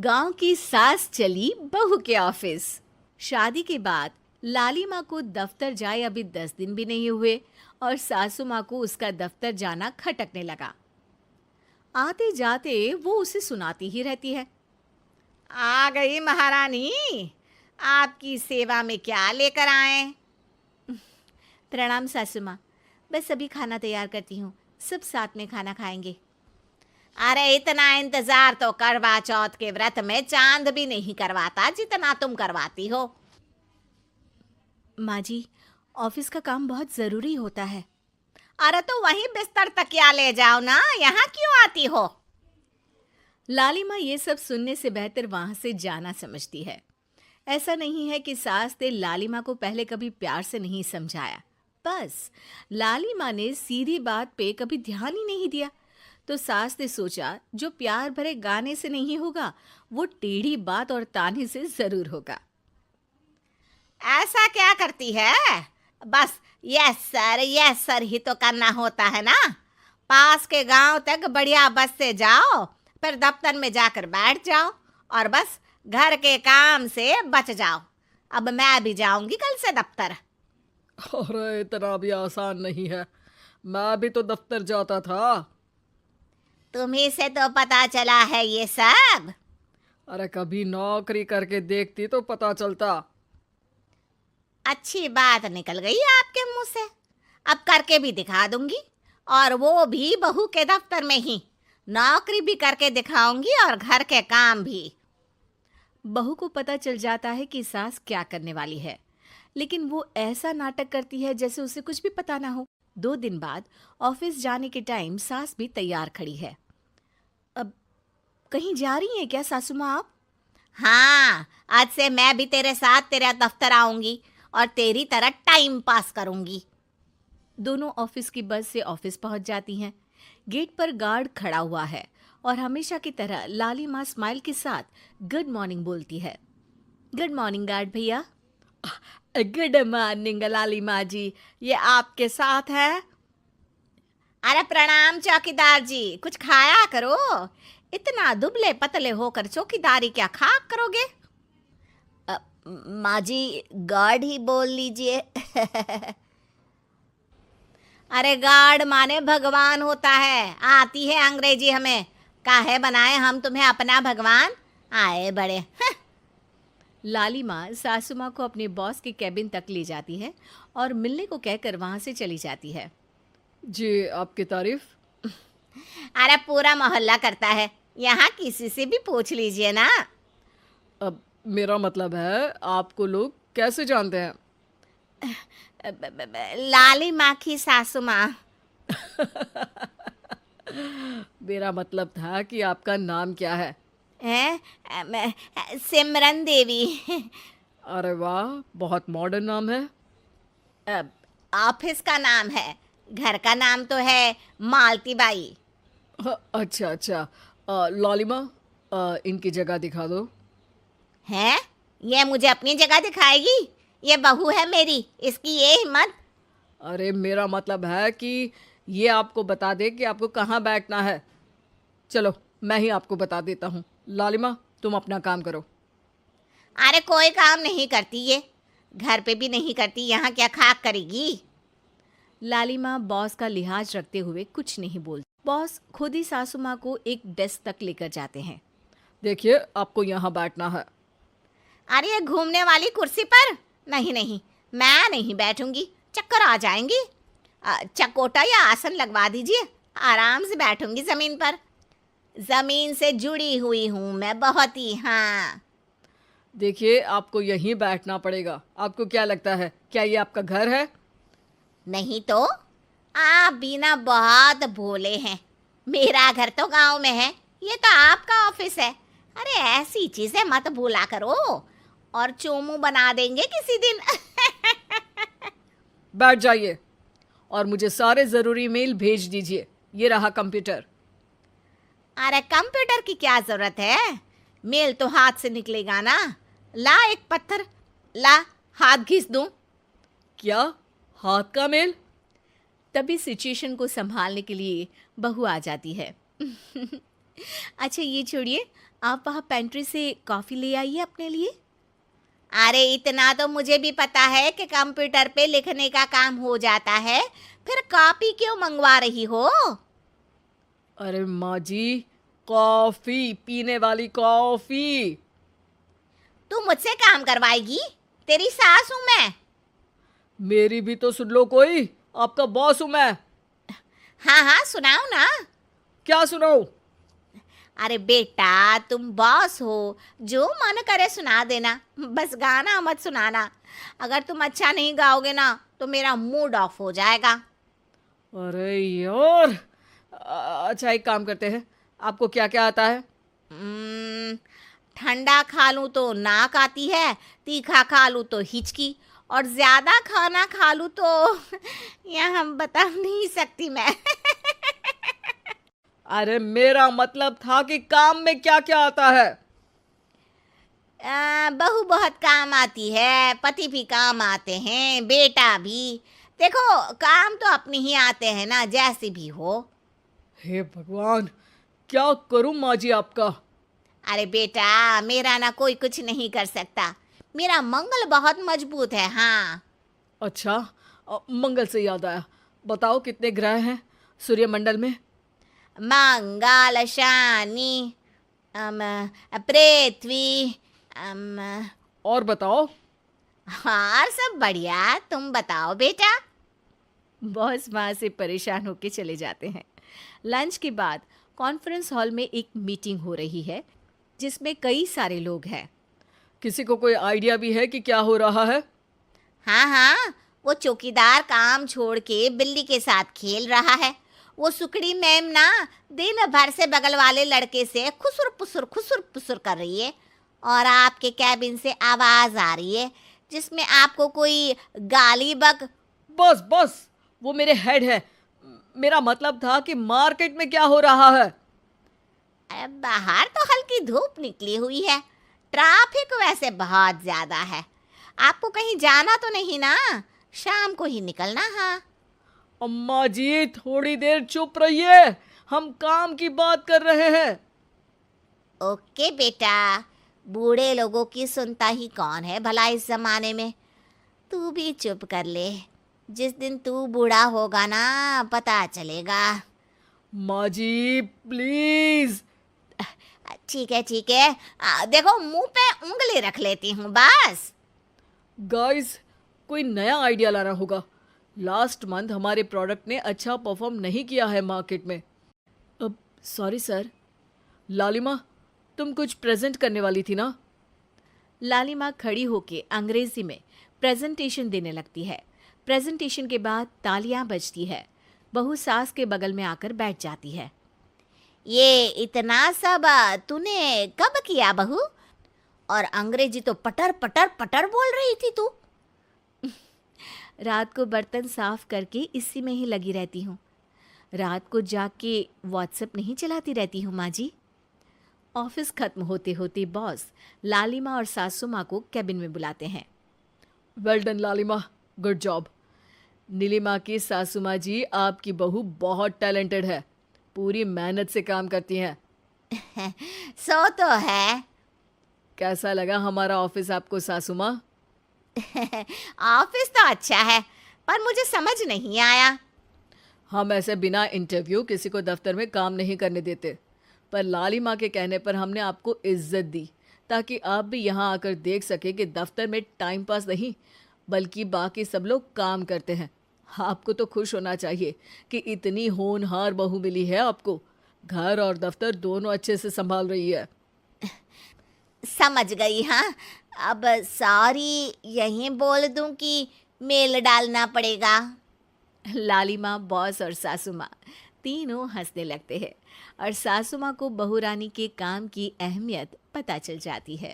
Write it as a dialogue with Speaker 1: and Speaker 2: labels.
Speaker 1: गांव की सास चली बहू के ऑफिस। शादी के बाद लाली माँ को दफ्तर जाए अभी 10 दिन भी नहीं हुए और सासू माँ को उसका दफ्तर जाना खटकने लगा। आते जाते वो उसे सुनाती ही रहती है। आ गई महारानी, आपकी सेवा में क्या लेकर आए? प्रणाम सासू माँ, बस अभी खाना तैयार करती हूँ, सब साथ में खाना खाएंगे। अरे इतना इंतजार तो करवा चौथ के व्रत में चांद भी नहीं करवाता जितना तुम करवाती हो। माँ जी, ऑफिस का काम बहुत जरूरी होता है। अरे तो वहीं बिस्तर तकिया ले जाओ ना, यहाँ क्यों आती हो? लाली माँ ये सब सुनने से बेहतर वहां से जाना समझती है। ऐसा नहीं है कि सास ने लाली माँ को पहले कभी प्यार से नहीं समझाया, बस लाली माँ ने सीधी बात पे कभी ध्यान ही नहीं दिया। तो सास ने सोचा जो प्यार भरे गाने से नहीं होगा वो टेढ़ी बात और ताने से जरूर होगा। ऐसा क्या करती है? बस यस सर ही तो करना होता है ना। पास के गांव तक बढ़िया बस से जाओ, फिर दफ्तर में जाकर बैठ जाओ और बस घर के काम से बच जाओ। अब मैं भी जाऊंगी कल से दफ्तर।
Speaker 2: अरे इतना भी आसान नहीं है, मैं भी तो दफ्तर जाता था।
Speaker 1: तुम्ही से तो पता चला है ये सब।
Speaker 2: अरे कभी नौकरी करके देखती तो पता चलता।
Speaker 1: अच्छी बात निकल गई आपके मुंह से। अब करके भी दिखा दूंगी, और वो भी बहू के दफ्तर में ही। नौकरी भी करके दिखाऊंगी और घर के काम भी। बहू को पता चल जाता है कि सास क्या करने वाली है, लेकिन वो ऐसा नाटक करती है जैसे उसे कुछ भी पता ना हो। 2 दिन बाद ऑफिस जाने के टाइम सास भी तैयार खड़ी है। अब कहीं जा रही हैं क्या सासू माँ आप? हाँ, आज से मैं भी तेरे साथ तेरे दफ्तर आऊंगी और तेरी तरह टाइम पास करूंगी। दोनों ऑफिस की बस से ऑफिस पहुंच जाती हैं। गेट पर गार्ड खड़ा हुआ है और हमेशा की तरह लाली माँ स्माइल के साथ गुड मॉर्निंग बोलती है। गुड मॉर्निंग गार्ड भैया। गुड मॉर्निंग लाली माँ जी, ये आपके साथ है? अरे प्रणाम चौकीदार जी, कुछ खाया करो। इतना दुबले पतले होकर चौकीदारी क्या खा करोगे? माँ जी, गार्ड ही बोल लीजिए। अरे गार्ड माने भगवान होता है, आती है अंग्रेजी हमें। काहे बनाए हम तुम्हें अपना भगवान, आए बड़े। लाली माँ सासू माँ को अपने बॉस के कैबिन तक ले जाती है और मिलने को कहकर वहां से चली जाती है।
Speaker 2: जी, आपकी तारीफ।
Speaker 1: अरे पूरा मोहल्ला करता है, यहाँ किसी से भी पूछ लीजिए ना।
Speaker 2: अब मेरा मतलब है आपको लोग कैसे जानते हैं?
Speaker 1: लाली माँ की सासू माँ।
Speaker 2: मेरा मतलब था कि आपका नाम क्या है?
Speaker 1: सिमरन देवी।
Speaker 2: अरे वाह, बहुत मॉडर्न नाम है।
Speaker 1: ऑफिस का नाम है, घर का नाम तो है मालती बाई।
Speaker 2: अच्छा अच्छा। लालिमा, इनकी जगह दिखा दो।
Speaker 1: है? ये मुझे अपनी जगह दिखाएगी? ये बहू है मेरी, इसकी ये हिम्मत।
Speaker 2: अरे मेरा मतलब है कि ये आपको बता दे कि आपको कहाँ बैठना है। चलो मैं ही आपको बता देता हूँ। लालिमा, तुम अपना काम करो।
Speaker 1: अरे कोई काम नहीं करती ये, घर पे भी नहीं करती, यहाँ क्या खाक करेगी? लाली माँ बॉस का लिहाज रखते हुए कुछ नहीं बोलती। बॉस खुद ही सासू माँ को एक डेस्क तक लेकर जाते हैं।
Speaker 2: देखिए, आपको यहाँ बैठना है।
Speaker 1: अरे ये घूमने वाली कुर्सी पर? नहीं नहीं, मैं नहीं बैठूंगी, चक्कर आ जाएंगी। चकोटा या आसन लगवा दीजिए, आराम से बैठूंगी जमीन पर। जमीन से जुड़ी हुई हूँ मैं बहुत ही। हाँ
Speaker 2: देखिए, आपको यहीं बैठना पड़ेगा। आपको क्या लगता है, क्या ये आपका घर है?
Speaker 1: नहीं तो, आप भी ना बहुत भोले हैं। मेरा घर तो गांव में है, ये तो आपका ऑफिस है। अरे ऐसी चीजें मत भूला करो, और चोमू बना देंगे किसी दिन।
Speaker 2: बैठ जाइए और मुझे सारे ज़रूरी मेल भेज दीजिए। ये रहा कंप्यूटर।
Speaker 1: अरे कंप्यूटर की क्या जरूरत है, मेल तो हाथ से निकलेगा ना। ला एक पत्थर, ला हाथ घिस दूं।
Speaker 2: क्या? हाथ का मेल?
Speaker 1: तभी सिचुएशन को संभालने के लिए बहू आ जाती है। अच्छा ये छोड़िए,
Speaker 2: आप वहाँ पेंट्री से कॉफ़ी ले आइए अपने लिए।
Speaker 1: अरे इतना तो मुझे भी पता है कि कंप्यूटर पे लिखने का काम हो जाता है, फिर कॉपी क्यों मंगवा रही हो?
Speaker 2: अरे माँ जी, कॉफ़ी, पीने वाली कॉफ़ी।
Speaker 1: तू मुझसे काम करवाएगी? तेरी सास हूं मैं।
Speaker 2: मेरी भी तो सुन लो कोई, आपका बॉस हूँ मैं।
Speaker 1: हाँ हाँ सुनाओ ना।
Speaker 2: क्या सुनाऊँ?
Speaker 1: अरे बेटा तुम बॉस हो, जो मन करे सुना देना, बस गाना मत सुनाना। अगर तुम अच्छा नहीं गाओगे ना तो मेरा मूड ऑफ हो जाएगा।
Speaker 2: अरे यार, अच्छा एक काम करते हैं, आपको क्या क्या आता है?
Speaker 1: हम्म, ठंडा खा लूं तो नाक आती है, तीखा खा लूं तो हिचकी, और ज्यादा खाना खा लूं तो यह हम बता नहीं सकती मैं।
Speaker 2: अरे मेरा मतलब था कि काम में क्या क्या आता है।
Speaker 1: बहू बहुत काम आती है, पति भी काम आते हैं, बेटा भी। देखो काम तो अपने ही आते हैं ना, जैसे भी हो।
Speaker 2: हे भगवान, क्या करूं माँ जी आपका।
Speaker 1: अरे बेटा मेरा ना कोई कुछ नहीं कर सकता, मेरा मंगल बहुत मजबूत है। हाँ
Speaker 2: अच्छा, मंगल से याद आया, बताओ कितने ग्रह हैं सूर्यमंडल में?
Speaker 1: मंगल शनि अम, पृथ्वी अम,
Speaker 2: और बताओ।
Speaker 1: और सब बढ़िया, तुम बताओ बेटा।
Speaker 2: बॉस वहाँ से परेशान होके चले जाते हैं। लंच के बाद कॉन्फ्रेंस हॉल में एक मीटिंग हो रही है जिसमें कई सारे लोग हैं। किसी को कोई आइडिया भी है कि क्या हो रहा है?
Speaker 1: हाँ हाँ, वो चौकीदार काम छोड़ के बिल्ली के साथ खेल रहा है। वो सुकड़ी मैम ना दिन भर से बगल वाले लड़के से खुसुर पुसुर कर रही है, और आपके कैबिन से आवाज आ रही है जिसमें आपको कोई गाली बक।
Speaker 2: बस बस, वो मेरे हेड है। मेरा मतलब था कि मार्केट में क्या हो रहा है।
Speaker 1: अरे बाहर तो हल्की धूप निकली हुई है, ट्रैफिक वैसे बहुत ज्यादा है। आपको कहीं जाना तो नहीं ना? शाम को ही निकलना। हाँ
Speaker 2: अम्मा जी थोड़ी देर चुप रहिए, हम काम की बात कर रहे हैं।
Speaker 1: ओके बेटा, बूढ़े लोगों की सुनता ही कौन है भला इस जमाने में। तू भी चुप कर ले, जिस दिन तू बूढ़ा होगा ना पता चलेगा।
Speaker 2: माँ जी प्लीज।
Speaker 1: ठीक है ठीक है, देखो मुंह पे उंगली रख लेती हूँ बस।
Speaker 2: गाइस, कोई नया आइडिया लाना होगा। लास्ट मंथ हमारे प्रोडक्ट ने अच्छा परफॉर्म नहीं किया है मार्केट में। अब सॉरी सर। लालिमा, तुम कुछ प्रेजेंट करने वाली थी ना? लालिमा खड़ी होके अंग्रेजी में प्रेजेंटेशन देने लगती है। प्रेजेंटेशन के बाद तालियां बजती है। बहू सास के बगल में आकर बैठ जाती है।
Speaker 1: ये इतना सब तूने कब किया बहू? और अंग्रेजी तो पटर पटर पटर बोल रही थी तू।
Speaker 2: रात को बर्तन साफ करके इसी में ही लगी रहती हूँ। रात को जाग के व्हाट्सएप नहीं चलाती रहती हूँ माँ जी। ऑफिस खत्म होते होते बॉस लालिमा और सासू माँ को कैबिन में बुलाते हैं। वेल डन लालिमा, गुड जॉब। नीलिमा की सासू माँ जी, आपकी बहू बहुत टैलेंटेड है, पूरी मेहनत से काम करती हैं।
Speaker 1: सो तो है।
Speaker 2: कैसा लगा हमारा ऑफिस आपको सासू माँ?
Speaker 1: ऑफिस तो अच्छा है, पर मुझे समझ नहीं आया।
Speaker 2: हम ऐसे बिना इंटरव्यू किसी को दफ्तर में काम नहीं करने देते, पर लालिमा के कहने पर हमने आपको इज्जत दी ताकि आप भी यहाँ आकर देख सके कि दफ्तर में टाइम पास नहीं बल्कि बाकी सब लोग काम करते हैं। आपको तो खुश होना चाहिए कि इतनी होनहार बहू मिली है आपको, घर और दफ्तर दोनों अच्छे से संभाल रही है।
Speaker 1: समझ गई। हाँ अब सॉरी यहीं बोल दूं कि मेल डालना पड़ेगा?
Speaker 2: लालिमा, बॉस और सासू माँ तीनों हंसने लगते हैं और सासू माँ को बहू रानी के काम की अहमियत पता चल जाती है।